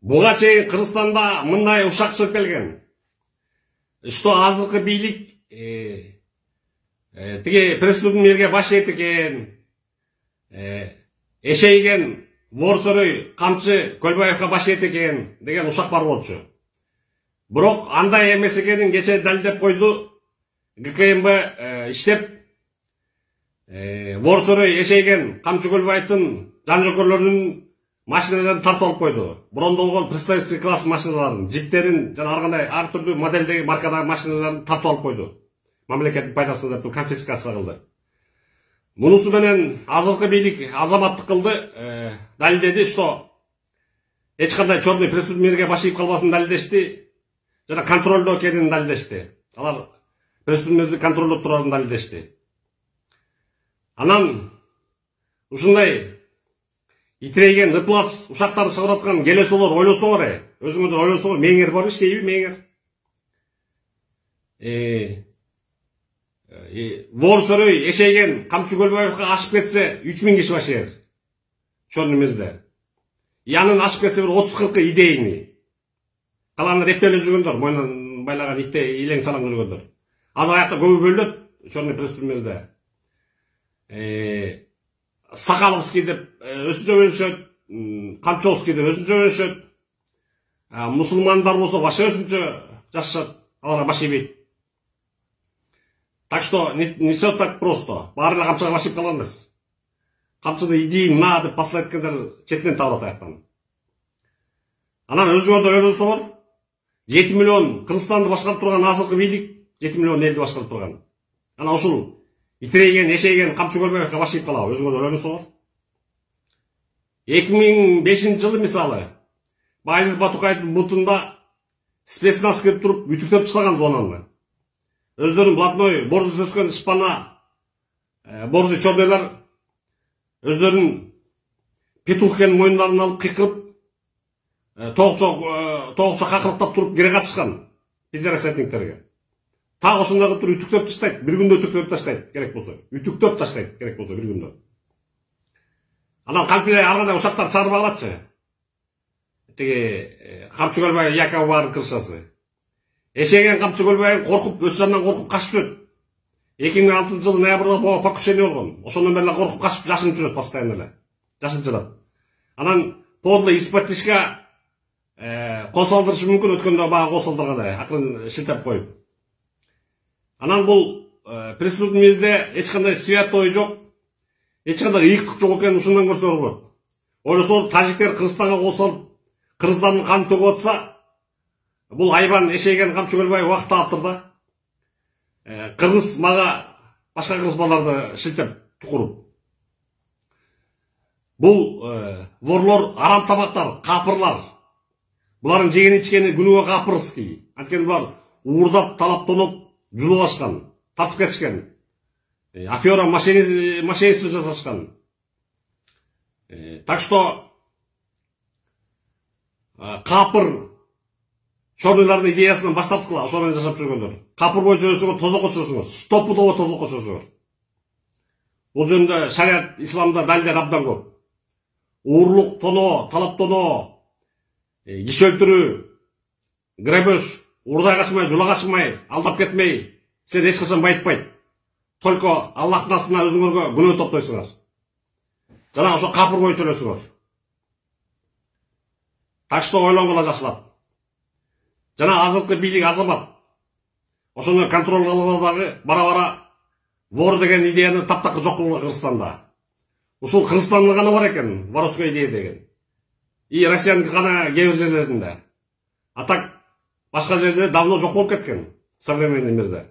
Буга чейин Кыргызстанда мындай ушакчылык келген. Что азыркы бийлик тиги преступный мирге баш ийет экен. Эшейген Ворсорой камчы Көлбаевка баш ийет экен деген ушак бар болчу. Бирок андай эмес экенин кече далилдеп койду. ГКМБ иштеп Ворсорой эшейген камчы Көлбаевдин жан жокерлөрүнүн машиналарын тартып алып койду. Брондолгон представительский класс машиналарын, жиптерин жана ар кандай ар түрдүү моделдеги маркадагы машиналарын тартып алып койду. Мамлекеттин пайдасына деп конфискация кылды. Мунусу менен азыркы бийлик азаматтык кылды, далилдеди, что эч кандай черный преступный мирге баш ийип калбасын далилдешти, жана контролдоо экенин далилдешти. Алар преступный мирди контролдоп турарын далилдешти. Анан ушундай итирейген ыплас ушактарды чыгарып аткан келесолор ойлосоңор, өзүңөр ойлосоңор, меңер бар иштейби, меңер. Ворсорой эшейген камчы Көлбаевка ашып кетсе 3000 киши башар. Черный мирде. Янын ашып кетсе бир 30-40 идейни. Каланы рептелеп жүргөндөр, мойнун байлаган итте илең салаң жүргөндөр. Az аякта көбү бөлөт, черный преступный мирде. Сакаловский деп өсүнчө бөлүшөт, Камчовский деп өсүнчө бөлүшөт. Мусулмандар болсо башка өсүнчө жашашат, аларга баш ийбейт. Так что не все так просто. Баарына камчыга баш ийип калган эмес. Камчыны идейин на деп послать эткендер четинен табылат аяктан. Анан өзүңөрдөр ойлосоңор, 7 миллион Кыргызстанды башкарып турган азыркы бийлик 7 миллион элди башкарып турган. Ана ушул итирейген, эшейген камчы Көлбаевка баш ийип калабы, өзүңөр ойлосоңор. 2005 жылы мисалы Байзис Батукаевдин бутунда спецназ кирип туруп үтүктөп ташлаган зонаны. Өздөрүн блатной борзу өскөн шпана, борзу чордойлар өздөрүн петух экенин мойнундарына алып кыйкырып, тоокчо какырыктап туруп кире катышкан пидорасятниктерге. Так ошондой кылып туруп үтүктөп таштайт, бир күндө үтүктөп таштайт керек болсо. Үтүктөп таштайт керек болсо бир күндө. Анан калпиле ар кандай ушактар чыгарып алатчы. Тиги камчы Көлбаев Яков баарын кырышасы. Эшейген камчы Көлбаев коркуп, өз жанынан коркуп качып жүрөт. 2006 жылы ноябрда покушение болгон. Ошондон бери коркуп качып жашынып жүрөт постоянно эле. Жашынып жатат. Анан подлый из-под тишка кол салдырышы мүмкүн, өткөндө бага кол салдыргандай, акырын шилтеп коюп. Анан бул преступный мирде эч кандай святой жок, эч кандай ыйыктык жок экенин ушундан көрсөңөр болот. Ойлосоңор, тажиктер Кыргызстанга кол салып, Кыргыздардын канын төгүп атса, бул айбан эшейген камчы Көлбаев убакыт таптыр да. Кыргыз мага башка кыргыз балдарды шилтеп тукуруп. Бул ворлор, арам табактар, капырлар. Булардын жеген ичкени күнүгө капырский. Анткени булар уурдап, талаптоноп, жулугашкан, тартып кетишкен. Афера мошенничество жасашкан. Так что капыр чордойлардын идеясынан баштаптыкла, ошол менен жашап жүргөндөр. Капыр боюнча өсөңөр, тозокко чөксөңөр, стопудово тозокко чөксөңөр. Бул жөнүндө шарият, исламда далилдер абдан көп. Уурлук, тоноо, талап тоноо, киши өлтүрүү, грабеж, уурдай качмай, жула качмай, алдап кетмей, сен эч качан байытпайт. Только Аллахтын астына өзүңөргө күнөө топтойсуңар. Жана ошо капыр боюнча өлөсүңөр. Так что ойлонгула жакшылап. Жана азыркы бийлик азамат. Ошону контролго алып дагы бара-бара вор деген идеяны таптакыр жок кылган Кыргызстанда. Ушул Кыргызстанда гана бар экен, воровской идея деген. И Россиянын гана кээ бир жерлеринде. А так башка жерде давно жок болуп кеткен современный мирде.